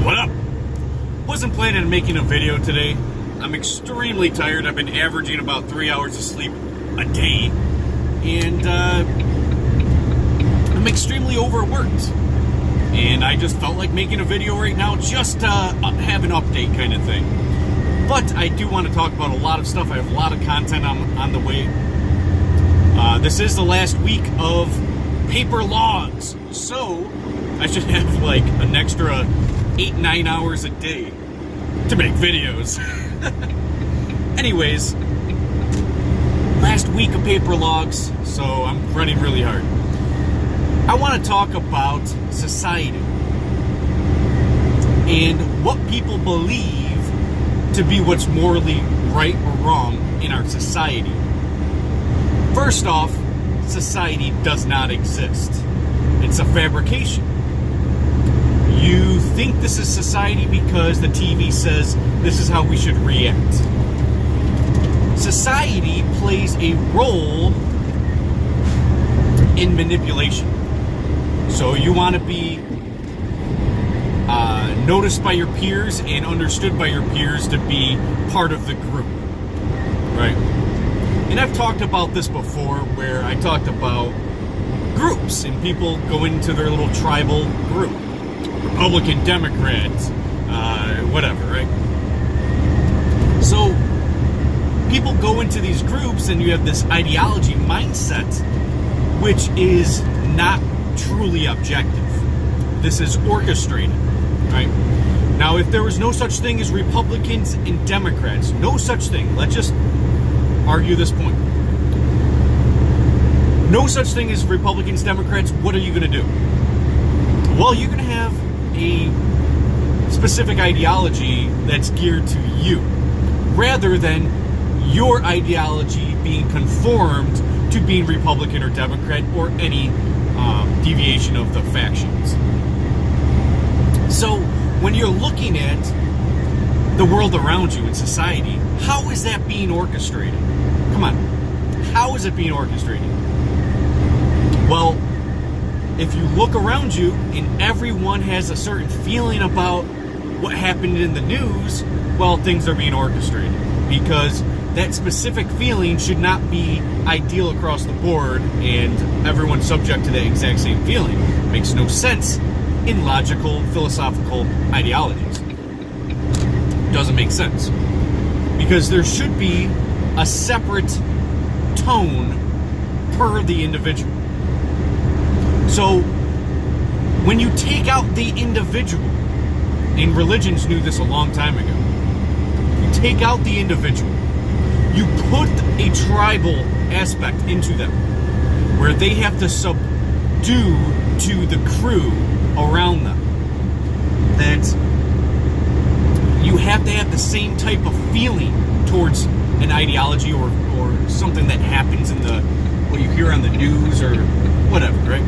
What up? Wasn't planning on making a video today. I'm extremely tired. I've been averaging about 3 hours of sleep a day. And I'm extremely overworked. And I just felt like making a video right now just to have an update kind of thing. But I do want to talk about a lot of stuff. I have a lot of content on the way. This is the last week of paper logs. So I should have like an extra 8-9 hours a day to make videos. Anyways, last week of paper logs, so I'm running really hard. I want to talk about society and what people believe to be what's morally right or wrong in our society. First off, society does not exist. It's a fabrication. You think this is society because the TV says this is how we should react. Society plays a role in manipulation. So you want to be noticed by your peers and understood by your peers to be part of the group, right? And I've talked about this before, where I talked about groups and people go into their little tribal group. Republican, Democrats, whatever, right? So people go into these groups and you have this ideology mindset, which is not truly objective. This is orchestrated, right? Now, if there was no such thing as Republicans and Democrats, no such thing, let's just argue this point. No such thing as Republicans, Democrats, what are you going to do? Well, you're going to have a specific ideology that's geared to you, rather than your ideology being conformed to being Republican or Democrat or any deviation of the factions. So when you're looking at the world around you in society, how is that being orchestrated? Come on, how is it being orchestrated? Well, if you look around you and everyone has a certain feeling about what happened in the news, well, things are being orchestrated, because that specific feeling should not be ideal across the board and everyone's subject to the exact same feeling. It makes no sense in logical, philosophical ideologies. It doesn't make sense, because there should be a separate tone per the individual. So when you take out the individual, and religions knew this a long time ago, you take out the individual, you put a tribal aspect into them, where they have to subdue to the crew around them. That you have to have the same type of feeling towards an ideology or something that happens in what you hear on the news or whatever, right?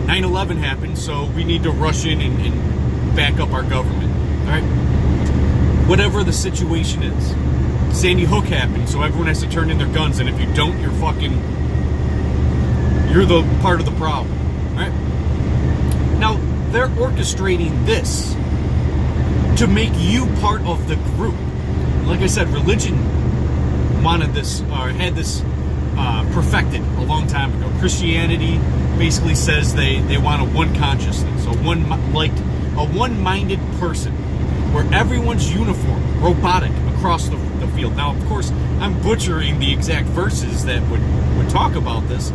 9/11 happened, so we need to rush in and back up our government, all right? Whatever the situation is. Sandy Hook happened, so everyone has to turn in their guns, and if you don't, you're the part of the problem, right? Now, they're orchestrating this to make you part of the group. Like I said, religion wanted this, or had this perfected a long time ago. Christianity basically says they want a one consciousness, a one-minded person, where everyone's uniform, robotic across the field. Now, of course, I'm butchering the exact verses that would talk about this,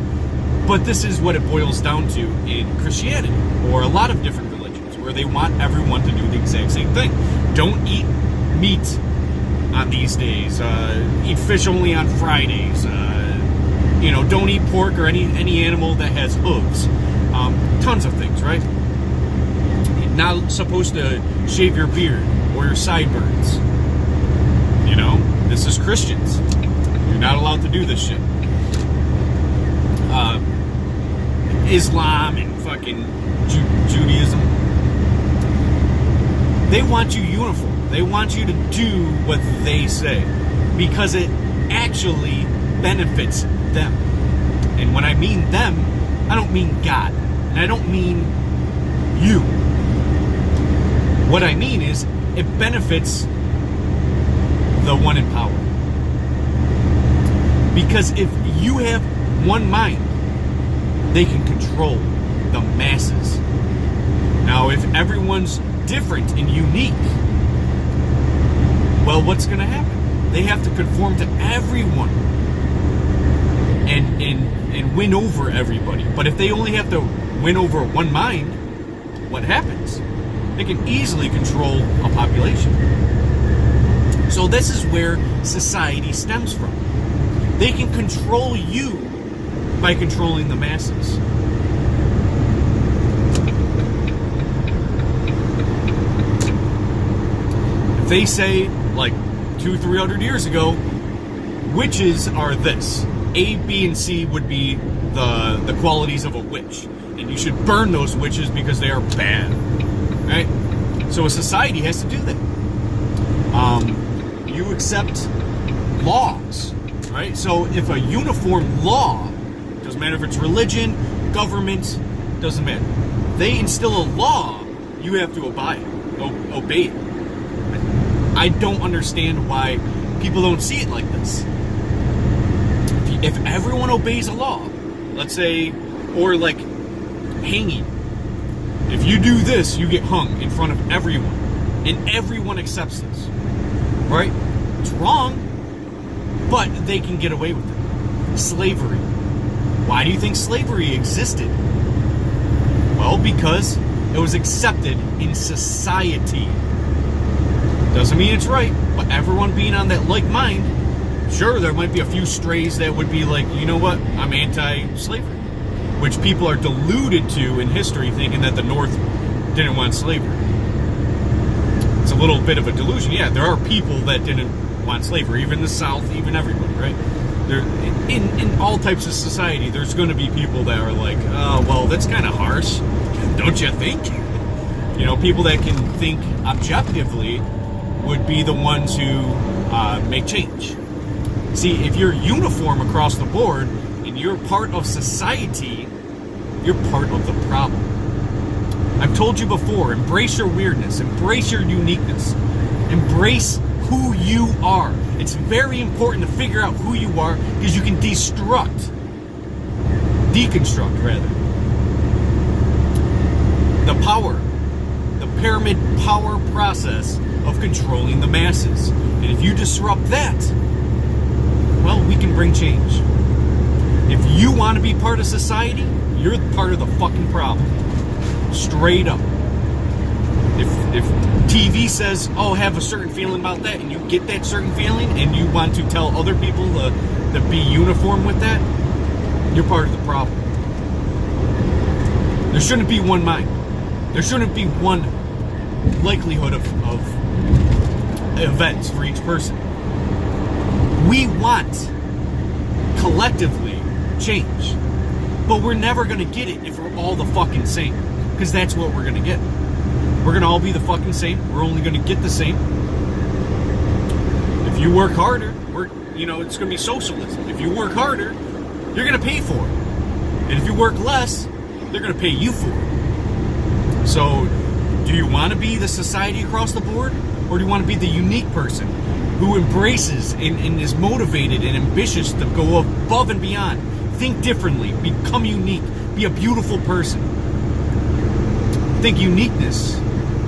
but this is what it boils down to in Christianity, or a lot of different religions, where they want everyone to do the exact same thing. Don't eat meat on these days. Eat fish only on Fridays. Don't eat pork or any animal that has hooves. Tons of things, right? You're not supposed to shave your beard or your sideburns. This is Christians. You're not allowed to do this shit. Islam and fucking Judaism. They want you uniform. They want you to do what they say, because it actually benefits them. And when I mean them, I don't mean God. And I don't mean you. What I mean is, it benefits the one in power. Because if you have one mind, they can control the masses. Now, if everyone's different and unique, well, what's going to happen? They have to conform to everyone and win over everybody. But if they only have to win over one mind, what happens? They can easily control a population. So this is where society stems from. They can control you by controlling the masses. If they say, like 200-300 years ago, witches are this. A, B, and C would be the qualities of a witch. And you should burn those witches because they are bad. Right? So a society has to do that. You accept laws. Right? So if a uniform law, doesn't matter if it's religion, government, doesn't matter. They instill a law, you have to obey it. I don't understand why people don't see it like this. If everyone obeys a law, let's say, or like hanging, if you do this, you get hung in front of everyone, and everyone accepts this, right? It's wrong, but they can get away with it. Slavery. Why do you think slavery existed? Well, because it was accepted in society. Doesn't mean it's right, but everyone being on that like mind, sure, there might be a few strays that would be like, you know what, I'm anti-slavery, which people are deluded to in history, thinking that the North didn't want slavery. It's a little bit of a delusion. Yeah, there are people that didn't want slavery, even the South, even everybody, right? There, in all types of society, there's going to be people that are like, well, that's kind of harsh, don't you think? You know, people that can think objectively would be the ones who make change. See, if you're uniform across the board and you're part of society, you're part of the problem. I've told you before, embrace your weirdness, embrace your uniqueness, embrace who you are. It's very important to figure out who you are because you can deconstruct the power, the pyramid power process of controlling the masses. And if you disrupt that, well, we can bring change. If you want to be part of society, you're part of the fucking problem. Straight up. If TV says, oh, have a certain feeling about that, and you get that certain feeling, and you want to tell other people to be uniform with that, you're part of the problem. There shouldn't be one mind. There shouldn't be one likelihood of events for each person. We want collectively change, but we're never going to get it if we're all the fucking same, because that's what we're going to get. We're going to all be the fucking same. We're only going to get the same. If you work harder, it's going to be socialism. If you work harder, you're going to pay for it. And if you work less, they're going to pay you for it. So, do you want to be the society across the board? Or do you want to be the unique person who embraces and is motivated and ambitious to go above and beyond? Think differently. Become unique. Be a beautiful person. I think uniqueness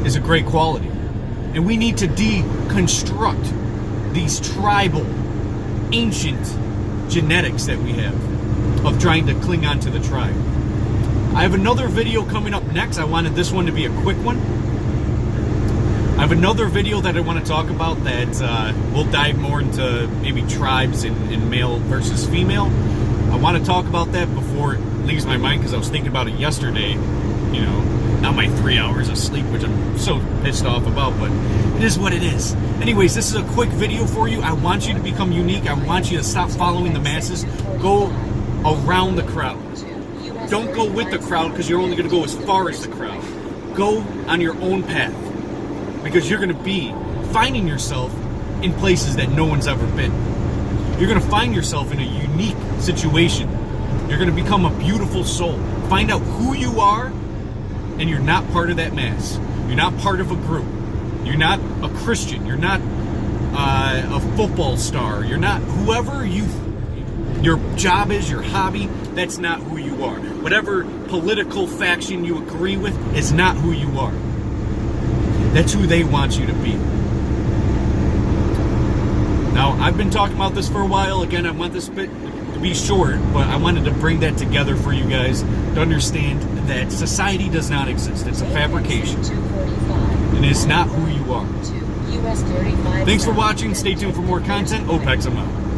is a great quality. And we need to deconstruct these tribal, ancient genetics that we have of trying to cling on to the tribe. I have another video coming up next. I wanted this one to be a quick one. I have another video that I want to talk about that we'll dive more into maybe tribes and male versus female. I want to talk about that before it leaves my mind because I was thinking about it yesterday. You know, not my 3 hours of sleep, which I'm so pissed off about, but it is what it is. Anyways, this is a quick video for you. I want you to become unique. I want you to stop following the masses. Go around the crowd. Don't go with the crowd because you're only going to go as far as the crowd. Go on your own path because you're going to be finding yourself in places that no one's ever been. You're going to find yourself in a unique situation. You're going to become a beautiful soul. Find out who you are, and you're not part of that mass. You're not part of a group. You're not a Christian. You're not a football star. You're not whoever your job is, your hobby. That's not who you are. Whatever political faction you agree with is not who you are. That's who they want you to be. Now, I've been talking about this for a while. Again, I want this bit to be short, but I wanted to bring that together for you guys to understand that society does not exist. It's a fabrication. And it's not who you are. Thanks for watching. Stay tuned for more content. OPEX, I'm out.